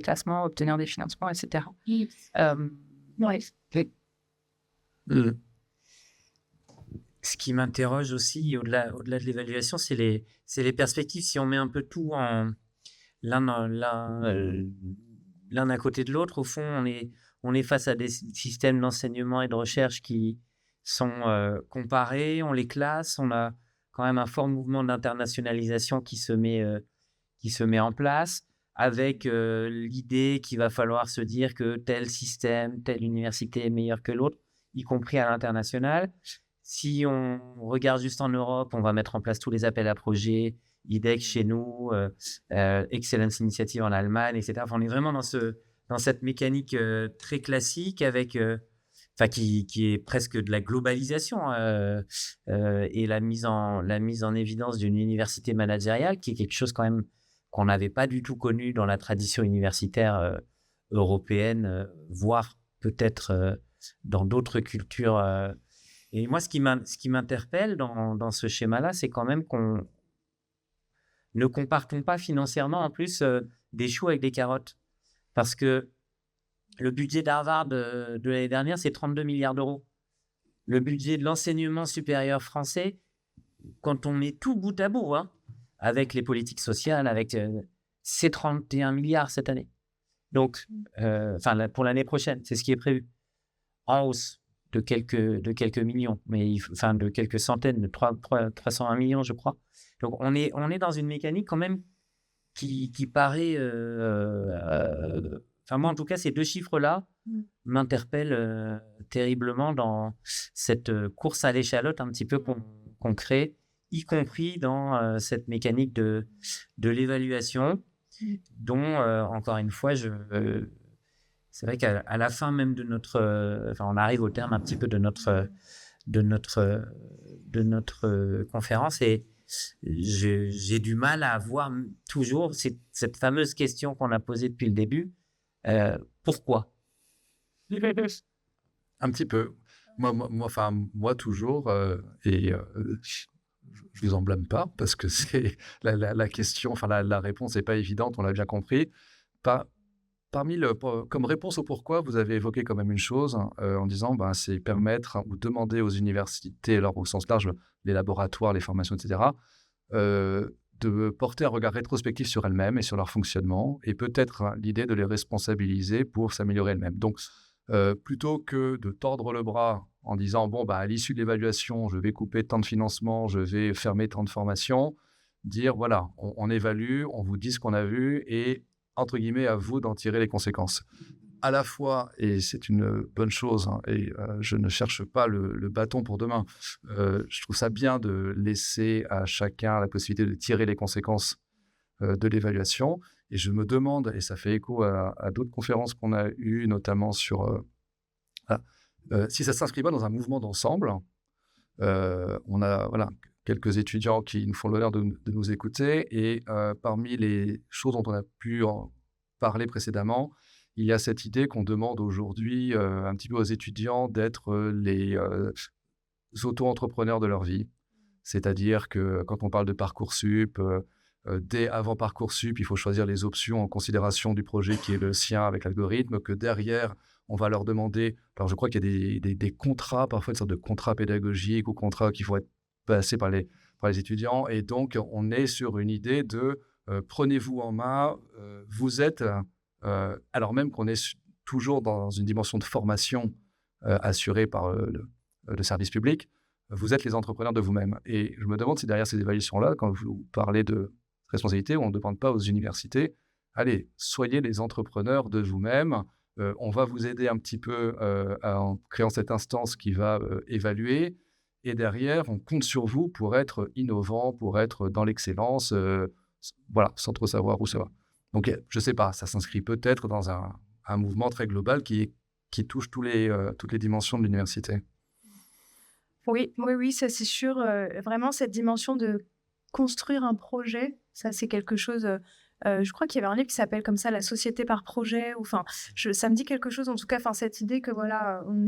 classements, obtenir des financements, etc. Ouais. Ce qui m'interroge aussi, au-delà de l'évaluation, c'est les perspectives. Si on met un peu tout l'un à côté de l'autre, au fond, on est face à des systèmes d'enseignement et de recherche qui sont comparés, on les classe, on a quand même un fort mouvement d'internationalisation qui se met en place, avec l'idée qu'il va falloir se dire que tel système, telle université est meilleure que l'autre, y compris à l'international. Si on regarde juste en Europe, on va mettre en place tous les appels à projets, IDEX chez nous, Excellence Initiative en Allemagne, etc. Enfin, on est vraiment dans cette mécanique très classique avec... qui est presque de la globalisation et la mise en évidence d'une université managériale, qui est quelque chose quand même qu'on n'avait pas du tout connu dans la tradition universitaire européenne, voire peut-être dans d'autres cultures. Et moi, ce qui m'interpelle dans ce schéma-là, c'est quand même qu'on ne compare-t-on pas financièrement en plus des choux avec des carottes. Parce que le budget d'Harvard de l'année dernière, c'est 32 milliards d'euros. Le budget de l'enseignement supérieur français, quand on met tout bout à bout, avec les politiques sociales, c'est 31 milliards cette année. Donc, pour l'année prochaine, c'est ce qui est prévu. En hausse de quelques millions, de quelques centaines, de 301 millions, je crois. Donc, on est dans une mécanique quand même qui paraît... moi, en tout cas, ces deux chiffres-là m'interpellent terriblement dans cette course à l'échalote un petit peu qu'on crée, y compris dans cette mécanique de l'évaluation, dont, encore une fois, c'est vrai qu'à la fin même de notre... on arrive au terme un petit peu de notre conférence et j'ai du mal à avoir toujours cette fameuse question qu'on a posée depuis le début. Pourquoi? Un petit peu. Moi toujours, je vous en blâme pas, parce que c'est la question, la réponse n'est pas évidente, on l'a bien compris. Comme réponse au pourquoi, vous avez évoqué quand même une chose en disant c'est permettre ou demander aux universités, alors au sens large, les laboratoires, les formations, etc., de porter un regard rétrospectif sur elles-mêmes et sur leur fonctionnement, et peut-être l'idée de les responsabiliser pour s'améliorer elles-mêmes. Donc, plutôt que de tordre le bras en disant à l'issue de l'évaluation, je vais couper tant de financement, je vais fermer tant de formations, dire voilà, on évalue, on vous dit ce qu'on a vu et entre guillemets à vous d'en tirer les conséquences. À la fois, et c'est une bonne chose, et je ne cherche pas le bâton pour demain, je trouve ça bien de laisser à chacun la possibilité de tirer les conséquences de l'évaluation. Et je me demande, et ça fait écho à d'autres conférences qu'on a eues, notamment sur si ça ne s'inscrit pas dans un mouvement d'ensemble. On a quelques étudiants qui nous font l'honneur de nous écouter, et parmi les choses dont on a pu en parler précédemment, il y a cette idée qu'on demande aujourd'hui un petit peu aux étudiants d'être les auto-entrepreneurs de leur vie. C'est-à-dire que quand on parle de Parcoursup, dès avant Parcoursup, il faut choisir les options en considération du projet qui est le sien avec l'algorithme, que derrière, on va leur demander... Alors, je crois qu'il y a des contrats, parfois une sorte de contrats pédagogiques ou contrats qui vont être passés par les étudiants. Et donc, on est sur une idée de prenez-vous en main, vous êtes... alors même qu'on est toujours dans une dimension de formation assurée par le service public, vous êtes les entrepreneurs de vous-même. Et je me demande si derrière ces évaluations-là, quand vous parlez de responsabilité, on ne demande pas aux universités, allez, soyez les entrepreneurs de vous-même, On va vous aider un petit peu en créant cette instance qui va évaluer. Et derrière, on compte sur vous pour être innovant, pour être dans l'excellence, voilà, sans trop savoir où ça va. Donc, je ne sais pas, ça s'inscrit peut-être dans un mouvement très global qui touche toutes les dimensions de l'université. Oui, ça c'est sûr. Vraiment, cette dimension de construire un projet, ça c'est quelque chose. Je crois qu'il y avait un livre qui s'appelle comme ça, La société par projet. Enfin, ça me dit quelque chose en tout cas. Enfin, cette idée que voilà, on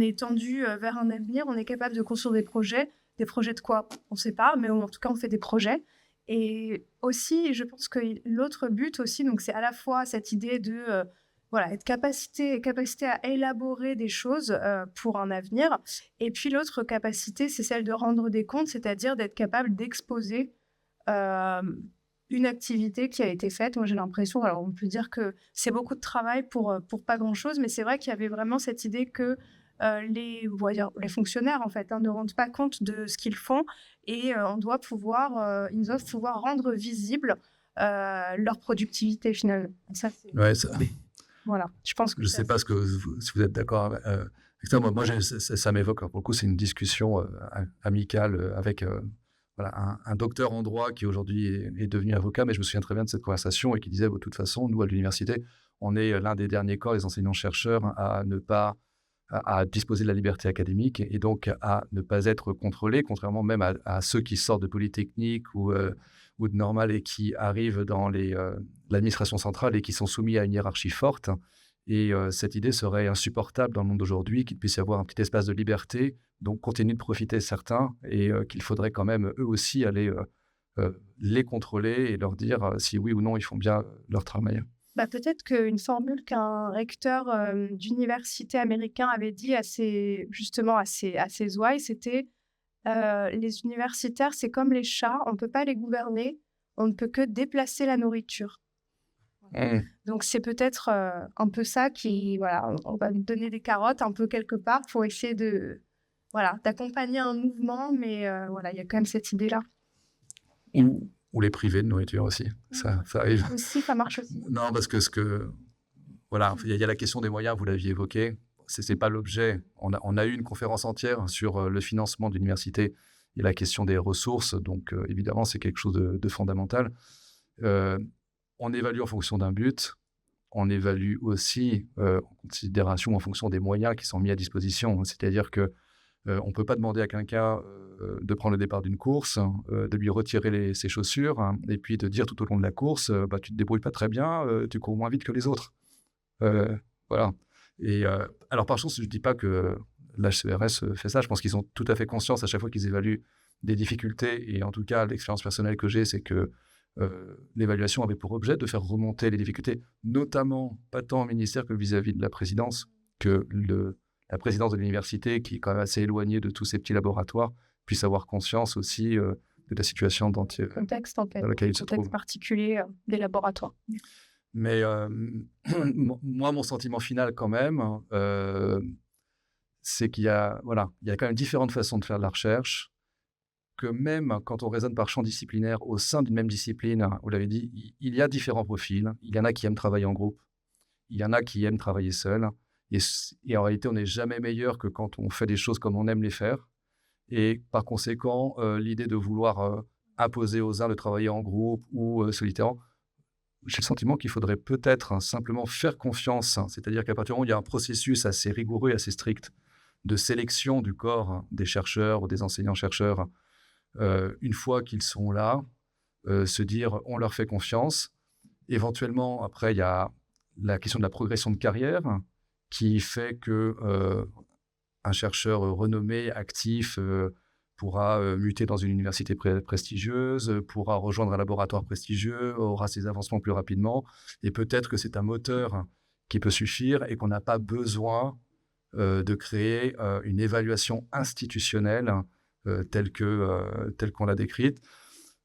est tendu vers un avenir, on est capable de construire des projets. Des projets de quoi? On ne sait pas, mais en tout cas, on fait des projets. Et aussi, je pense que l'autre but aussi, donc c'est à la fois cette idée de voilà, être capacité à élaborer des choses pour un avenir. Et puis l'autre capacité, c'est celle de rendre des comptes, c'est-à-dire d'être capable d'exposer une activité qui a été faite. Moi, j'ai l'impression, alors on peut dire que c'est beaucoup de travail pour pas grand-chose, mais c'est vrai qu'il y avait vraiment cette idée que les fonctionnaires, en fait, ne rendent pas compte de ce qu'ils font et ils doivent pouvoir rendre visible leur productivité, finalement. Ça, c'est... Ouais, Voilà, je pense que je ne sais pas si vous êtes d'accord avec ça. Moi ça m'évoque, pour le coup, c'est une discussion amicale avec voilà, un docteur en droit qui aujourd'hui est devenu avocat, mais je me souviens très bien de cette conversation et qui disait, de toute façon, nous, à l'université, on est l'un des derniers corps, les enseignants-chercheurs, à disposer de la liberté académique et donc à ne pas être contrôlés, contrairement même à ceux qui sortent de Polytechnique ou de Normale et qui arrivent dans l'administration centrale et qui sont soumis à une hiérarchie forte. Et cette idée serait insupportable dans le monde d'aujourd'hui, qu'il puisse y avoir un petit espace de liberté, donc continuer de profiter certains, et qu'il faudrait quand même eux aussi aller les contrôler et leur dire si oui ou non ils font bien leur travail. Peut-être qu'une formule qu'un recteur d'université américain avait dit à ses ouailles, c'était les universitaires, c'est comme les chats, on ne peut pas les gouverner, on ne peut que déplacer la nourriture. Donc, c'est peut-être un peu ça qui, voilà, on va lui donner des carottes un peu quelque part pour essayer d'accompagner un mouvement, mais voilà, il y a quand même cette idée-là. Ou les priver de nourriture aussi, ça arrive. Aussi, ça marche aussi. Non, parce que voilà, il y a la question des moyens, vous l'aviez évoqué, c'est pas l'objet. On a eu une conférence entière sur le financement de l'université et la question des ressources, donc évidemment, c'est quelque chose de fondamental. On évalue en fonction d'un but, on évalue aussi en considération en fonction des moyens qui sont mis à disposition. C'est-à-dire que on ne peut pas demander à quelqu'un de prendre le départ d'une course, de lui retirer ses chaussures et puis de dire tout au long de la course, tu te débrouilles pas très bien, tu cours moins vite que les autres. Voilà. Et alors par contre, je ne dis pas que l'HCERS fait ça. Je pense qu'ils ont tout à fait conscience à chaque fois qu'ils évaluent des difficultés. Et en tout cas, l'expérience personnelle que j'ai, c'est que l'évaluation avait pour objet de faire remonter les difficultés, notamment pas tant au ministère que vis-à-vis de la présidence, que la présidence de l'université, qui est quand même assez éloignée de tous ces petits laboratoires, puisse avoir conscience aussi de la situation dans laquelle il se trouve. Contexte particulier des laboratoires. Mais moi, mon sentiment final quand même, c'est qu'il y a quand même différentes façons de faire de la recherche, que même quand on raisonne par champ disciplinaire au sein d'une même discipline, vous l'avez dit, il y a différents profils. Il y en a qui aiment travailler en groupe, il y en a qui aiment travailler seul. Et en réalité, on n'est jamais meilleur que quand on fait des choses comme on aime les faire. Et par conséquent, l'idée de vouloir imposer aux uns de travailler en groupe ou solitairement, j'ai le sentiment qu'il faudrait peut-être simplement faire confiance. C'est-à-dire qu'à partir du moment où il y a un processus assez rigoureux et assez strict de sélection du corps des chercheurs ou des enseignants-chercheurs, une fois qu'ils sont là, se dire on leur fait confiance. Éventuellement, après, il y a la question de la progression de carrière qui fait que un chercheur renommé, actif, pourra muter dans une université prestigieuse, pourra rejoindre un laboratoire prestigieux, aura ses avancements plus rapidement. Et peut-être que c'est un moteur qui peut suffire et qu'on n'a pas besoin de créer une évaluation institutionnelle telle qu'on l'a décrite.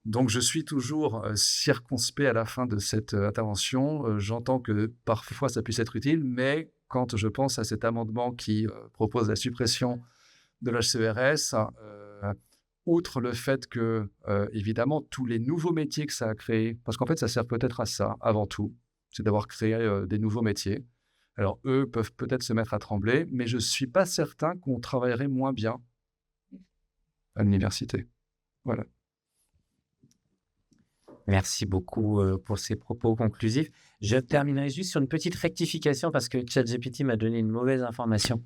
Donc, je suis toujours circonspect à la fin de cette intervention. J'entends que parfois, ça puisse être utile, mais quand je pense à cet amendement qui propose la suppression de l'HCERS, outre le fait que, évidemment, tous les nouveaux métiers que ça a créés, parce qu'en fait, ça sert peut-être à ça, avant tout, c'est d'avoir créé des nouveaux métiers. Alors, eux peuvent peut-être se mettre à trembler, mais je ne suis pas certain qu'on travaillerait moins bien à l'université. Voilà. Merci beaucoup pour ces propos conclusifs. Je terminerai juste sur une petite rectification parce que ChatGPT m'a donné une mauvaise information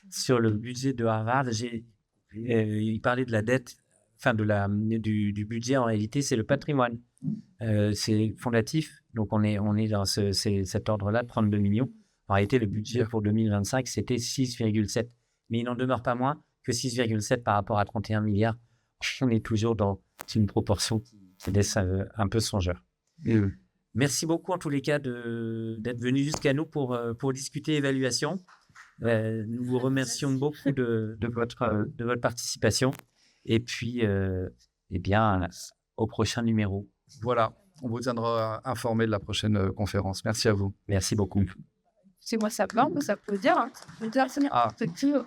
sur le budget de Harvard. Il parlait de la dette, enfin du budget. En réalité, c'est le patrimoine. C'est fondatif. Donc, on est dans cet ordre-là de 32 millions. En réalité, le budget pour 2025, c'était 6,7. Mais il n'en demeure pas moins que 6,7 par rapport à 31 milliards. On est toujours dans une proportion qui laisse un peu songeur. Merci beaucoup en tous les cas d'être venu jusqu'à nous pour discuter évaluation. Nous vous remercions beaucoup de votre participation. Et puis, au prochain numéro. Voilà, on vous tiendra informé de la prochaine conférence. Merci à vous. Merci beaucoup. C'est moi, ça peut dire. Hein. Ça peut dire, c'est bien.